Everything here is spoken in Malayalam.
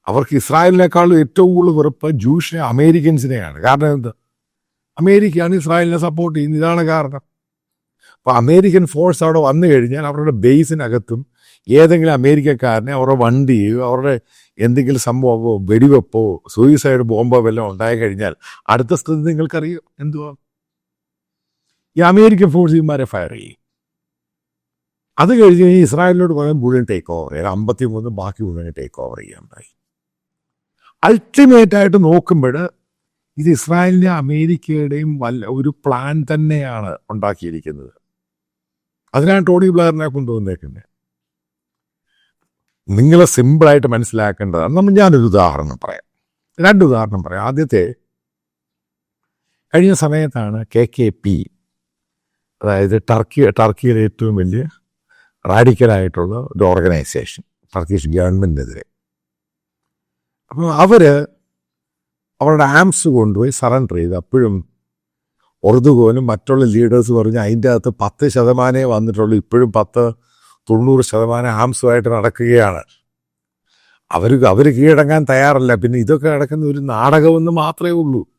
അവർക്ക് ഇസ്രായേലിനേക്കാളും ഏറ്റവും കൂടുതൽ വെറുപ്പ് ജൂഷിനെ അമേരിക്കൻസിനെയാണ്. കാരണം എന്ത്? അമേരിക്കയാണ് ഇസ്രായേലിനെ സപ്പോർട്ട് ചെയ്യുന്നത്. ഇതാണ് കാരണം. അപ്പോൾ അമേരിക്കൻ ഫോഴ്സ് അവിടെ വന്നു കഴിഞ്ഞാൽ അവരുടെ ബേസിനകത്തും ഏതെങ്കിലും അമേരിക്കക്കാരനെ അവരുടെ വണ്ടിയോ അവരുടെ എന്തെങ്കിലും സംഭവമോ വെടിവെപ്പോ സൂയിസൈഡ് ബോംബോ വല്ലതും ഉണ്ടായി കഴിഞ്ഞാൽ അടുത്ത സ്ഥിതി നിങ്ങൾക്കറിയോ എന്തുവാ? ഈ അമേരിക്കൻ ഫോഴ്സ് ഇവന്മാരെ ഫയർ ചെയ്യും. അത് കഴിഞ്ഞ് ഇസ്രായേലിനോട് പറയാൻ മുഴുവൻ ടേക്ക് ഓവർ ചെയ്യാം. 53 ബാക്കി മുഴുവൻ ടേക്ക് ഓവർ ചെയ്യാനുണ്ടായി. അൾട്ടിമേറ്റായിട്ട് നോക്കുമ്പോൾ ഇത് ഇസ്രായേലിൻ്റെ അമേരിക്കയുടെയും ഒരു പ്ലാൻ തന്നെയാണ് ഉണ്ടാക്കിയിരിക്കുന്നത്. അതിനാണ് ടോണി ബ്ലെയറിനെ കൊണ്ടുവന്നേക്കുന്നത്. നിങ്ങൾ സിമ്പിളായിട്ട് മനസ്സിലാക്കേണ്ടതാണ്. ഞാനൊരു ഉദാഹരണം പറയാം, 2 ഉദാഹരണം പറയാം. ആദ്യത്തെ, കഴിഞ്ഞ സമയത്താണ് KKP, അതായത് ടർക്കിയിലെ ഏറ്റവും വലിയ റാഡിക്കലായിട്ടുള്ള ഒരു ഓർഗനൈസേഷൻ ടർക്കിഷ് ഗവൺമെൻറ്റിനെതിരെ. അപ്പോൾ അവരുടെ ആംസ് കൊണ്ടുപോയി സറണ്ടർ ചെയ്ത്. അപ്പോഴും ഒർദുഗോനും മറ്റുള്ള ലീഡേഴ്സ് പറഞ്ഞ് അതിൻ്റെ അകത്ത് 10% വന്നിട്ടുള്ളൂ. ഇപ്പോഴും 90% ആംസുമായിട്ട് നടക്കുകയാണ്. അവർ കീഴടങ്ങാൻ തയ്യാറല്ല. പിന്നെ ഇതൊക്കെ നടക്കുന്ന ഒരു നാടകമെന്ന് മാത്രമേ ഉള്ളൂ.